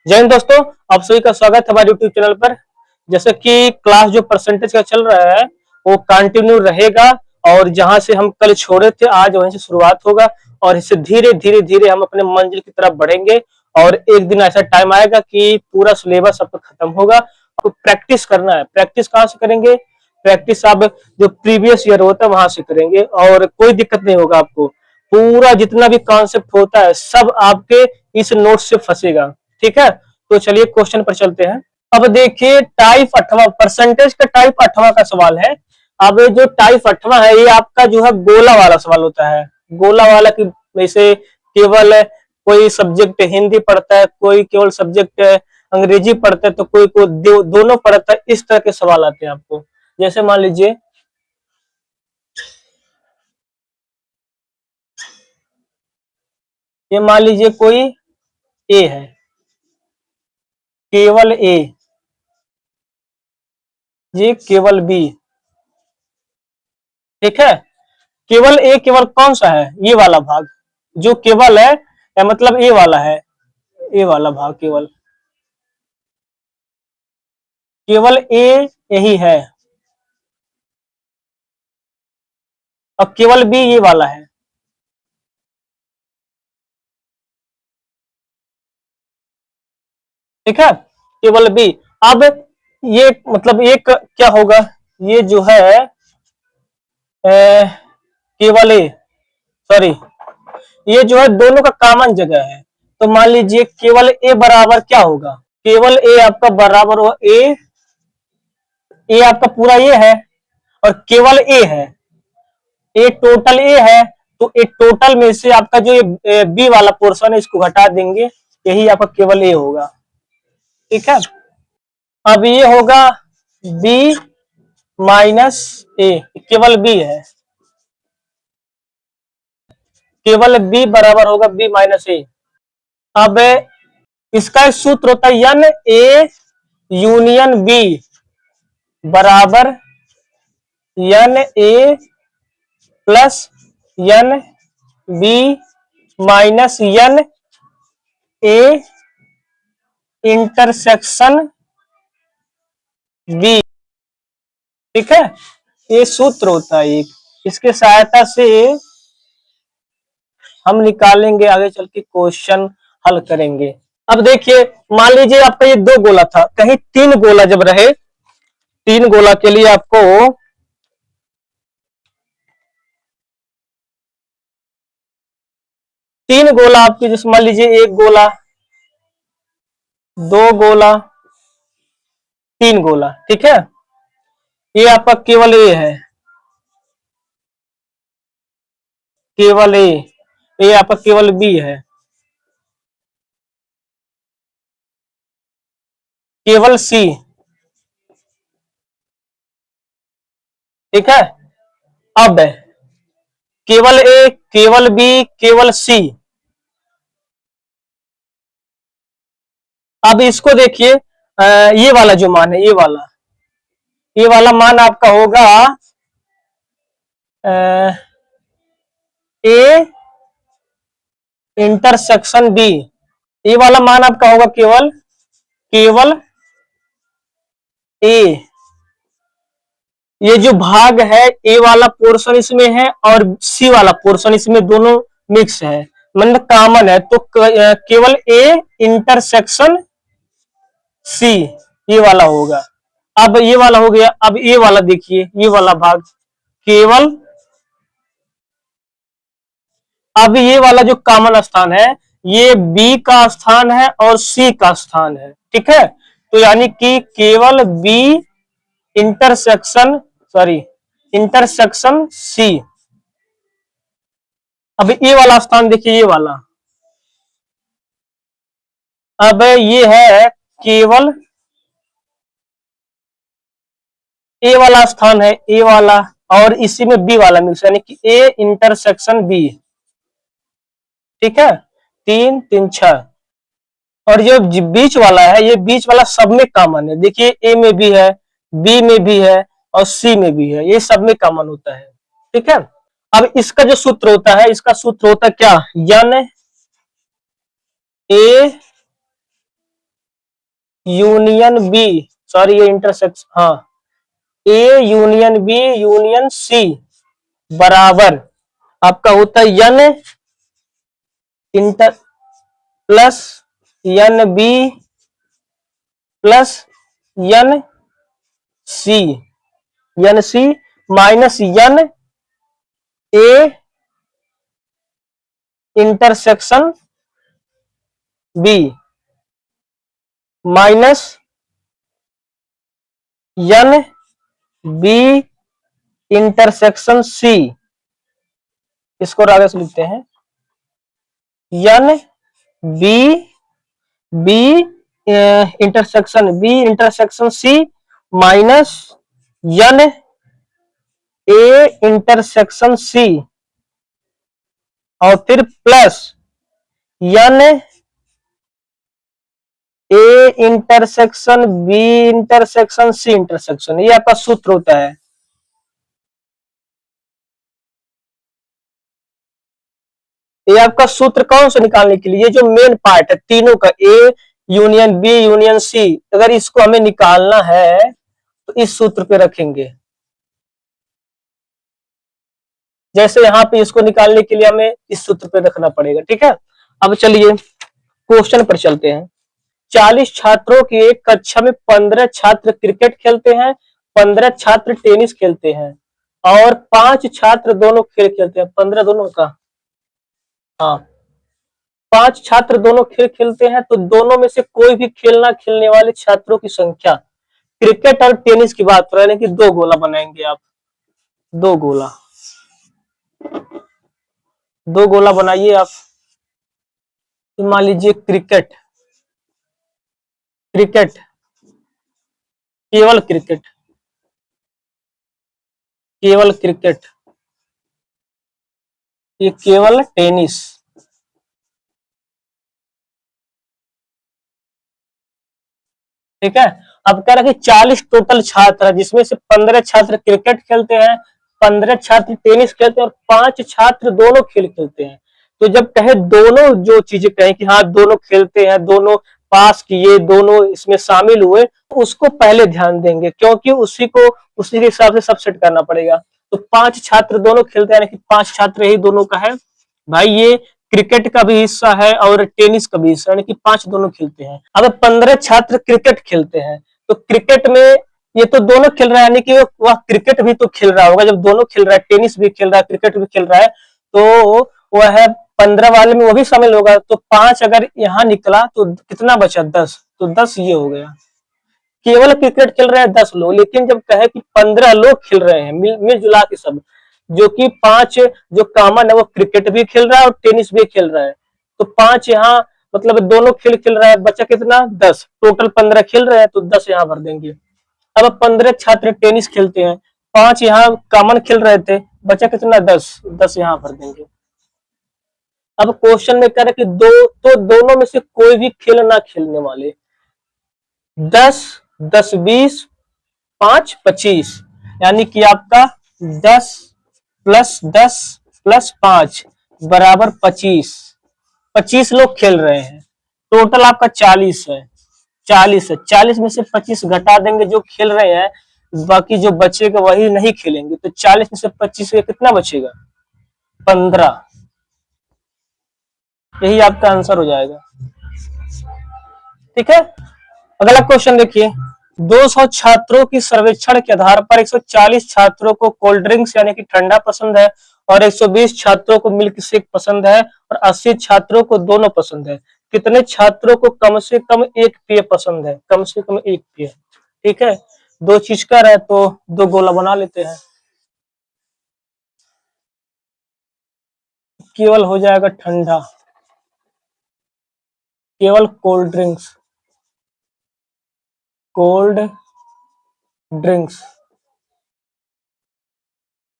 जय हिंद दोस्तों, आप सभी का स्वागत है हमारे यूट्यूब चैनल पर। जैसे कि क्लास जो परसेंटेज का चल रहा है वो कंटिन्यू रहेगा और जहां से हम कल छोड़े थे आज वहीं से शुरुआत होगा और इससे धीरे धीरे धीरे हम अपने मंजिल की तरफ बढ़ेंगे। और एक दिन ऐसा टाइम आएगा कि पूरा सिलेबस आपका खत्म होगा। आपको प्रैक्टिस करना है। प्रैक्टिस कहाँ से करेंगे? प्रैक्टिस आप जो प्रीवियस ईयर होता है वहां से करेंगे और कोई दिक्कत नहीं होगा आपको। पूरा जितना भी कॉन्सेप्ट होता है सब आपके इस नोट से फंसेगा। ठीक है, तो चलिए क्वेश्चन पर चलते हैं। अब देखिए टाइप 8वां, परसेंटेज का टाइप 8वां का सवाल है। अब जो टाइप 8वां है ये आपका जो है गोला वाला सवाल होता है। गोला वाला की वैसे केवल कोई सब्जेक्ट हिंदी पढ़ता है, कोई केवल सब्जेक्ट अंग्रेजी पढ़ता है, तो कोई को दोनों पढ़ता है। इस तरह के सवाल आते हैं आपको। जैसे मान लीजिए ये मान लीजिए कोई ए है, केवल ए, ये केवल बी। ठीक है, केवल ए केवल कौन सा है? ये वाला भाग जो केवल है, या मतलब ए वाला है, ए वाला भाग केवल, केवल ए यही है और केवल बी ये वाला है। ठीक है, केवल बी। अब ये मतलब एक क्या होगा, ये जो है केवल ए, सॉरी, ये जो है दोनों का कॉमन जगह है। तो मान लीजिए केवल ए बराबर क्या होगा? केवल ए आपका बराबर हुआ ए आपका पूरा ये है और केवल ए है, ए टोटल ए है। तो ए टोटल में से आपका जो ये बी वाला पोर्शन है इसको घटा देंगे, यही आपका केवल ए होगा। ठीक है, अब ये होगा बी माइनस ए, केवल बी है, केवल बी बराबर होगा बी माइनस ए। अब इसका एक सूत्र होता है एन ए यूनियन बी बराबर N A plus N B minus N A intersection B. ठीक है, ये सूत्र होता है एक, इसके सहायता से हम निकालेंगे, आगे चल के क्वेश्चन हल करेंगे। अब देखिए मान लीजिए आपका ये दो गोला था, कहीं तीन गोला जब रहे, तीन गोला के लिए आपको तीन गोला आपकी, जैसे मान लीजिए एक गोला, दो गोला, तीन गोला। ठीक है, ये आपका केवल ए है, केवल ए, ये आपका केवल बी है, केवल सी। ठीक है, अब केवल ए, केवल बी, केवल सी। अब इसको देखिए, ये वाला जो मान है, ये वाला मान आपका होगा ए इंटरसेक्शन बी। ये वाला मान आपका होगा केवल केवल ए। ये जो भाग है ए वाला पोर्शन इसमें है और सी वाला पोर्शन इसमें, दोनों मिक्स है, मतलब कॉमन है। तो केवल ए इंटरसेक्शन सी ये वाला होगा। अब ये वाला हो गया। अब ये वाला देखिए, ये वाला भाग केवल, अब ये वाला जो कॉमन स्थान है ये बी का स्थान है और सी का स्थान है। ठीक है, तो यानी कि केवल B intersection, sorry, intersection C. अब ये वाला स्थान देखिए, ये वाला, अब ये है केवल ए वाला स्थान है, ए वाला, और इसी में बी वाला मिक्स, यानी कि ए इंटरसेक्शन बी। ठीक है, तीन तीन छह। और जो बीच वाला है, ये बीच वाला सब में कॉमन है। देखिए ए में भी है, बी में भी है और सी में भी है, ये सब में कॉमन होता है। ठीक है, अब इसका जो सूत्र होता है, इसका सूत्र होता है क्या, N A union B, sorry ये इंटरसेक्शन, हाँ, A union B union C बराबर आपका होता है N inter plus N B plus N C, N C minus N A intersection B minus N B intersection C, इसको आगे से लिखते हैं N B B intersection C minus N A intersection C और फिर plus N A intersection B intersection C intersection, ये आपका सूत्र होता है। ये आपका सूत्र कौन सा निकालने के लिए, जो मेन पार्ट है तीनों का, A union B union C, अगर इसको हमें निकालना है तो इस सूत्र पे रखेंगे। जैसे यहाँ पे इसको निकालने के लिए हमें इस सूत्र पे रखना पड़ेगा, ठीक है। अब चलिए क्वेश्चन पर चलते हैं। 40 छात्रों की एक कक्षा में 15 छात्र क्रिकेट खेलते हैं, 15 छात्र टेनिस खेलते हैं और 5 छात्र दोनों खेल खेलते हैं। 15 दोनों का, हाँ, 5 छात्र दोनों खेल खेलते हैं, तो दोनों में से कोई भी खेल ना खेलने वाले छात्रों की संख्या, क्रिकेट और टेनिस की बात कर रहे हैं कि 2 गोला बनाएंगे आप, 2 गोला, 2 गोला बनाइए आप। मान लीजिए क्रिकेट, क्रिकेट, केवल क्रिकेट, केवल क्रिकेट, ये केवल टेनिस, ठीक है। अब कह रहा है कि 40 टोटल छात्र है, जिसमें से 15 छात्र क्रिकेट खेलते हैं, 15 छात्र टेनिस खेलते हैं और 5 छात्र दोनों खेल खेलते हैं। तो जब कहे दोनों, जो चीजें कहें कि हाँ दोनों खेलते हैं, दोनों पास किए, दोनों इसमें शामिल हुए, तो उसको पहले ध्यान देंगे, क्योंकि उसी के हिसाब से सब सेट करना पड़ेगा। तो 5 छात्र दोनों खेलते हैं, यानी कि 5 छात्र ही दोनों का है भाई, ये क्रिकेट का भी हिस्सा है और टेनिस का भी हिस्सा, यानी कि 5 दोनों खेलते हैं। अब 15 छात्र क्रिकेट खेलते हैं, तो क्रिकेट में ये तो दोनों खेल रहा है, यानी कि वह क्रिकेट भी तो खेल रहा होगा। जब दोनों खेल रहा है, टेनिस भी खेल रहा है, क्रिकेट भी खेल रहा है, तो वह है 15 वाले में वो भी शामिल होगा। तो 5 अगर यहाँ निकला तो कितना बचा, 10, तो 10 ये हो गया। केवल क्रिकेट खेल रहे हैं 10 लोग, लेकिन जब कहे कि 15 लोग खेल रहे हैं मिलजुला के सब, जो कि 5 जो कॉमन है वो क्रिकेट भी खेल रहा है और टेनिस भी खेल रहा है, तो 5 यहाँ मतलब दोनों खेल खेल रहा है, बचा कितना, 10, टोटल 15 खेल रहे हैं, तो 10 यहाँ भर देंगे। अब 15 छात्र टेनिस खेलते हैं, 5 यहाँ कॉमन खेल रहे थे, बचा कितना, 10, 10 यहाँ भर देंगे। अब क्वेश्चन में कह रहे कि दोनों में से कोई भी खेल ना खेलने वाले, 10, 10, 20, 5, 25, यानी कि आपका 10 प्लस 10 प्लस 5 बराबर 25, 25 लोग खेल रहे हैं, टोटल आपका 40 है, 40 है, 40 में से 25 घटा देंगे जो खेल रहे हैं, बाकी जो बचेगा वही नहीं खेलेंगे, तो 40 में से 25 का कितना बचेगा, 15, यही आपका आंसर हो जाएगा, ठीक है। अगला क्वेश्चन देखिए, 200 छात्रों की सर्वेक्षण के आधार पर 140 छात्रों को कोल्ड ड्रिंक्स यानी कि ठंडा पसंद है और 120 छात्रों को मिल्क शेक पसंद है और 80 छात्रों को दोनों पसंद है। कितने छात्रों को कम से कम एक पेय पसंद है, कम से कम एक पेय, ठीक है। 2 चीज का है तो 2 गोला बना लेते हैं। केवल हो जाएगा ठंडा, केवल कोल्ड ड्रिंक्स, कोल्ड ड्रिंक्स,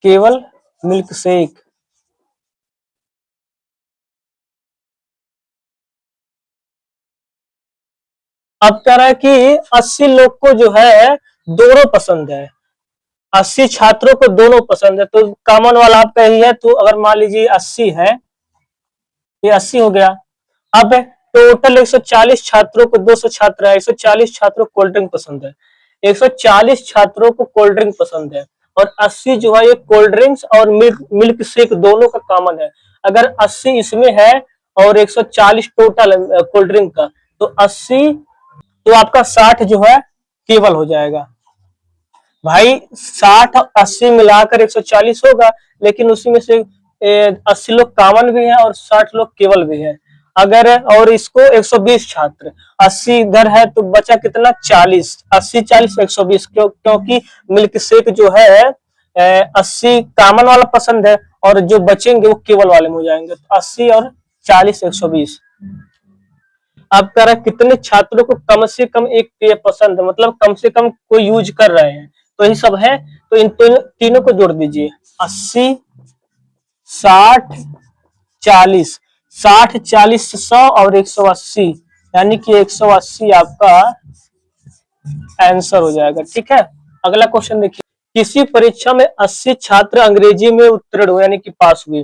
केवल मिल्क शेक, अब कह रहा है कि 80 लोग को जो है दोनों पसंद है, 80 छात्रों को दोनों पसंद है, तो कॉमन वाला आपका ही है, तो अगर मान लीजिए 80 है, ये 80 हो गया। अब टोटल 140 छात्रों को 200 छात्र है, 140 छात्रों को कोल्ड ड्रिंक पसंद है, 140 छात्रों को कोल्ड ड्रिंक पसंद है, और 80 जो है ये कोल्ड ड्रिंक्स और मिल्क शेक दोनों का कॉमन है। अगर 80 इसमें है और 140 टोटल कोल्ड ड्रिंक का, तो 80, तो आपका 60 जो है केवल हो जाएगा भाई। 60 और 80 मिलाकर 140 होगा, लेकिन उसी में से 80 लोग कॉमन भी हैं और 60 लोग केवल भी हैं। अगर और इसको 120 छात्र, 80 इधर है तो बचा कितना, 40, 80 40 120, क्योंकि मिल्क शेक जो है 80 कॉमन वाला पसंद है और जो बचेंगे वो केवल वाले में हो जाएंगे, तो 80 और 40 120। अब कह रहा है कितने छात्रों को कम से कम एक पेय पसंद है, मतलब कम से कम कोई यूज कर रहे हैं, तो यही सब है। तो इन तीनों को जोड़ दीजिए, 80 60 40, 60 40 100 और 180, यानी कि 180 आपका आंसर हो जाएगा। ठीक है, अगला क्वेश्चन देखिए, किसी परीक्षा में 80 छात्र अंग्रेजी में उत्तीर्ण हुए यानी कि पास हुए,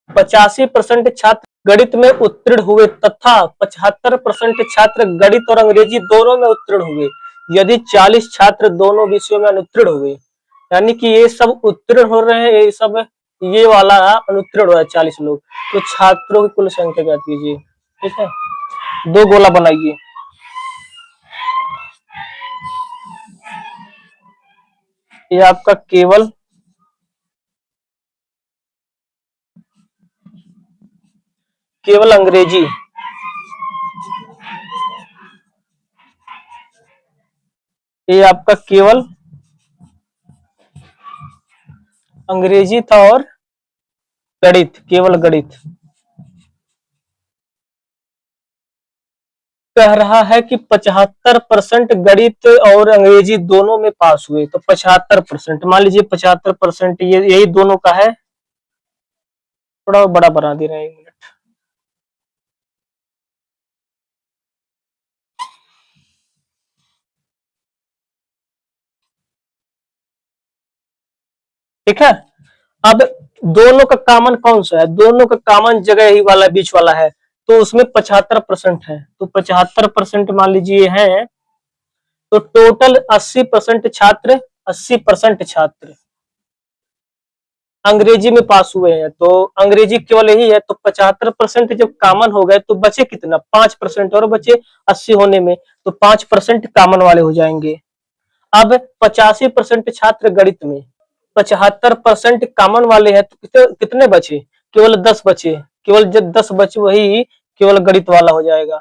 85% छात्र गणित में उत्तीर्ण हुए तथा 75% छात्र गणित और अंग्रेजी दोनों में उत्तीर्ण हुए, यदि 40 छात्र दोनों विषयों में अनुत्तीर्ण हुए, यानी कि ये सब उत्तीर्ण हो रहे हैं, ये सब ये वाला अनुत्तीर्ण हो रहा है 40 लोग, तो छात्रों की कुल संख्या ज्ञात कीजिए। ठीक है, दो गोला बनाइए, ये आपका केवल अंग्रेजी, ये आपका केवल अंग्रेजी था, और गणित, केवल गणित। कह रहा है कि 75% गणित और अंग्रेजी दोनों में पास हुए, तो 75%, मान लीजिए 75% ये यही दोनों का है, थोड़ा बड़ा बना दे रहे हैं, 1 मिनट। ठीक है, अब दोनों का कॉमन कौन सा है, दोनों का कॉमन जगह ही वाला बीच वाला है, तो उसमें 75% है, तो 75% मान लीजिए है, तो टोटल 80% छात्र, 80% छात्र अंग्रेजी में पास हुए हैं, तो अंग्रेजी केवल यही है, तो 75% जब कॉमन हो गए तो बचे कितना, 5% और बचे 80 होने में, तो 5% कॉमन वाले हो जाएंगे। अब 85% छात्र गणित में, 75% कॉमन वाले हैं, तो कितने बचे, केवल 10 बचे, केवल जब 10 बचे वही केवल गणित वाला हो जाएगा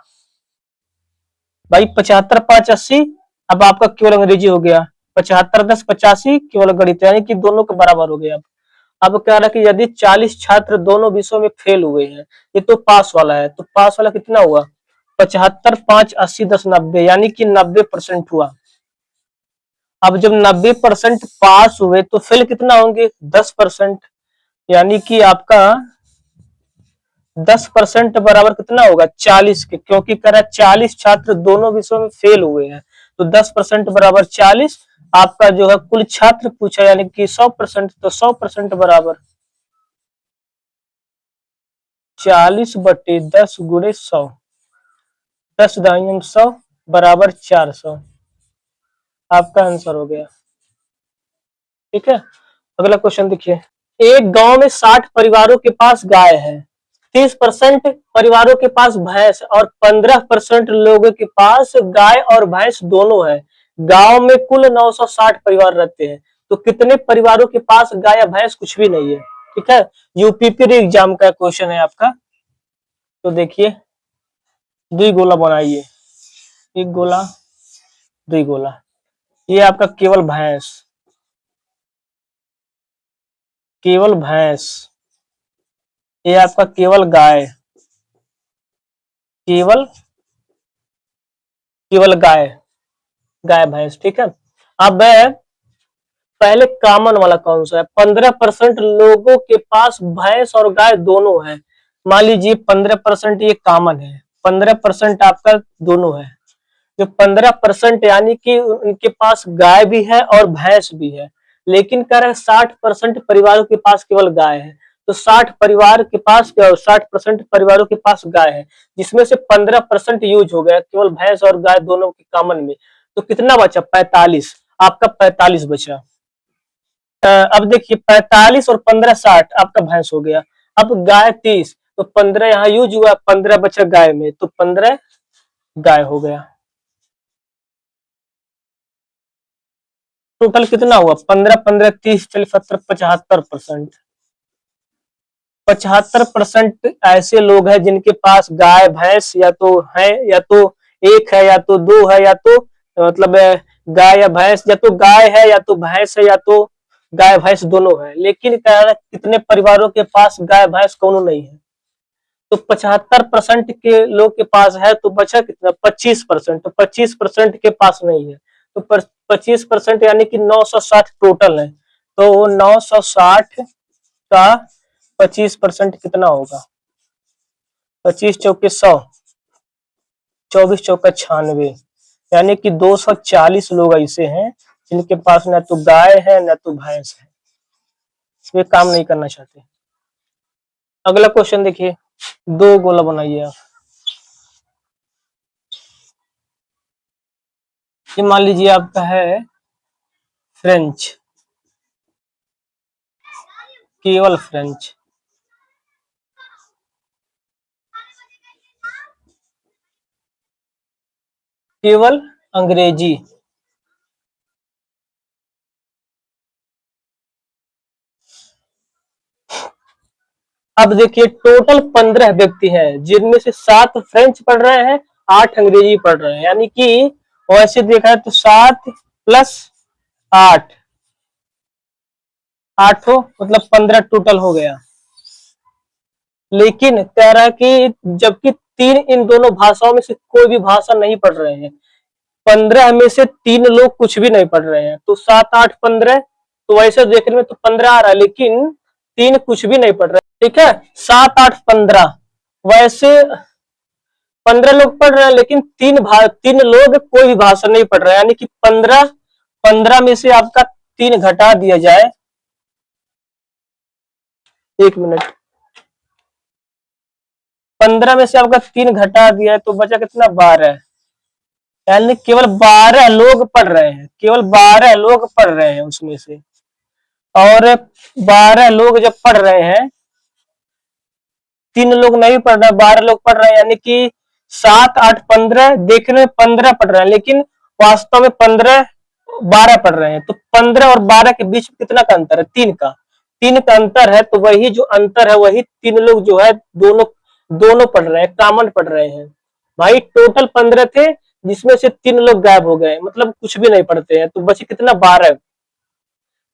भाई। 75 5 80, अब आपका केवल अंग्रेजी हो गया, 75 10 85 केवल गणित, यानी कि दोनों के बराबर हो गया। अब कह रहा है कि यदि 40 छात्र दोनों विषयों में फेल हुए हैं, ये तो पास वाला है, तो पास वाला कितना हुआ, 75 5 80 10 90, यानी कि 90% हुआ। अब जब 90% पास हुए तो फेल कितना होंगे, 10%, यानी कि आपका 10% बराबर कितना होगा, 40 के, क्योंकि कह रहा है 40 छात्र दोनों विषयों में फेल हुए हैं, तो 10% बराबर 40। आपका जो है कुल छात्र पूछा, यानी कि 100%, तो 100% बराबर 40/10 गुणे 100, 10 दाई 100 बराबर 400, आपका आंसर हो गया। ठीक है, अगला क्वेश्चन देखिए, एक गांव में 60 परिवारों के पास गाय है, 30% परिवारों के पास भैंस और 15% लोगों के पास गाय और भैंस दोनों है। गांव में कुल 960 परिवार रहते हैं, तो कितने परिवारों के पास गाय या भैंस कुछ भी नहीं है। ठीक है, यूपीपी एग्जाम का क्वेश्चन है आपका, तो देखिए, दुई गोला बनाइए, एक गोला, दुई गोला, ये आपका केवल भैंस, केवल भैंस, ये आपका केवल गाय, केवल केवल गाय, गाय भैंस। ठीक है, अब पहले कॉमन वाला कौन सा है, 15% लोगों के पास भैंस और गाय दोनों है, मान लीजिए 15% ये कॉमन है, 15% आपका दोनों है, जो 15% यानी कि उनके पास गाय भी है और भैंस भी है, लेकिन कह रहे 60% परिवारों के पास केवल गाय है, तो 60% परिवारों के पास गाय है, जिसमें से 15% यूज हो गया केवल भैंस और गाय दोनों के कॉमन में। तो कितना बचा? 45। आपका 45 बचा। अब देखिए 45 और 15 60, आपका भैंस हो गया। अब गाय 30, तो 15 यहाँ यूज हुआ, 15 बचा गाय में, तो 15 गाय हो गया। टोटल कितना हुआ? 15 15 30 40 70 75%। 75% ऐसे लोग हैं जिनके पास गाय भैंस या तो है, या तो एक है, या तो दो है, या तो मतलब गाय या भैंस, या तो गाय है या तो भैंस है, या तो गाय भैंस दोनों है। लेकिन क्या है, कितने परिवारों के पास गाय भैंस दोनों नहीं है? तो 75% के लोग के पास है, तो बचा कितना? 25%। तो 25% के पास नहीं है, तो 25% यानी कि 960 टोटल है। तो 960 का 25% कितना होगा? 25 चौके 100, 24 चौका 96, यानी कि 240 लोग ऐसे हैं जिनके पास ना तो गाय है ना तो भैंस है, इसमें काम नहीं करना चाहते। अगला क्वेश्चन देखिए, दो गोला बनाइए आप। ये मान लीजिए आपका है फ्रेंच, केवल फ्रेंच। केवल अंग्रेजी। अब देखिए टोटल 15 व्यक्ति हैं, जिनमें से 7 फ्रेंच पढ़ रहे हैं, 8 अंग्रेजी पढ़ रहे हैं, यानी कि वैसे देखा है तो 7 प्लस 8, 8 मतलब 15 टोटल हो गया। लेकिन कह रहा है कि जबकि 3 इन दोनों भाषाओं में से कोई भी भाषा नहीं पढ़ रहे हैं, 15 में से 3 लोग कुछ भी नहीं पढ़ रहे हैं, तो 7 8 15, तो वैसे देखने में तो 15 आ रहा है, लेकिन 3 कुछ भी नहीं पढ़ रहे। ठीक है, 7 8 15, वैसे 15 लोग पढ़ रहे हैं, लेकिन 3 लोग कोई भी भाषा नहीं पढ़ रहे हैं, यानी कि 15 में से आपका 3 घटा दिया जाए, 1 मिनट, 15 में से आपका 3 घटा दिया है तो बचा कितना? 12, यानी केवल 12 लोग पढ़ रहे हैं, केवल 12 लोग पढ़ रहे हैं उसमें से। और 12 लोग जब पढ़ रहे हैं, 3 लोग नहीं पढ़ रहे, 12 लोग पढ़ रहे हैं, यानी कि 7 8 15, देखने में 15 पढ़ रहे हैं, लेकिन वास्तव में 15 12 पढ़ रहे हैं। तो 15 और 12 के बीच कितना का अंतर है? 3 का। 3 का अंतर है, तो वही जो अंतर है वही 3 लोग जो है दोनों दोनों पढ़ रहे हैं, कॉमन पढ़ रहे हैं। भाई टोटल 15 थे, जिसमें से 3 लोग गायब हो गए, मतलब कुछ भी नहीं पढ़ते हैं, तो बचे कितना? 12।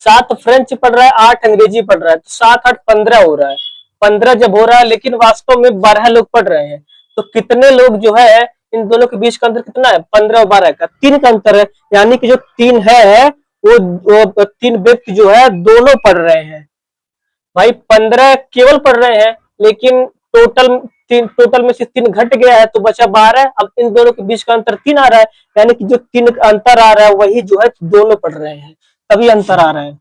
7 फ्रेंच पढ़ रहा है, 8 अंग्रेजी पढ़ रहा है, तो 7 8 15 हो रहा है। 15 जब हो रहा है, लेकिन वास्तव में 12 लोग पढ़ रहे हैं, तो कितने लोग जो है इन दोनों के बीच का अंतर कितना है? 15 और 12 का 3 का अंतर है, यानी कि जो 3 है वो 3 व्यक्ति जो है दोनों पढ़ रहे हैं। भाई 15 केवल पढ़ रहे हैं, लेकिन टोटल में से 3 घट गया है, तो बचा 12। अब इन दोनों के बीच का अंतर 3 आ रहा है, यानी कि जो 3 अंतर आ रहा है वही जो है दोनों पढ़ रहे हैं, तभी अंतर आ रहा है।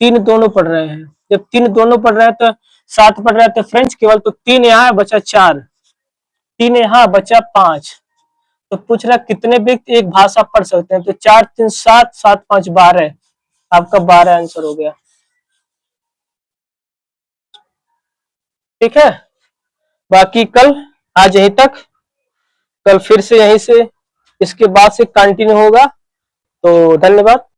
3 दोनों पढ़ रहे हैं, जब 3 दोनों पढ़ रहे हैं तो 7 पढ़ रहे हैं, तो फ्रेंच केवल, तो 3 यहाँ बचा 4, 3 यहाँ बचा 5। तो पूछ रहा कितने व्यक्ति एक भाषा पढ़ सकते हैं? तो 4 3 7, 7 5 12, आपका 12 आंसर हो गया। ठीक है, बाकी कल आज यहीं तक, कल फिर से यहीं से इसके बाद से कंटिन्यू होगा। तो धन्यवाद।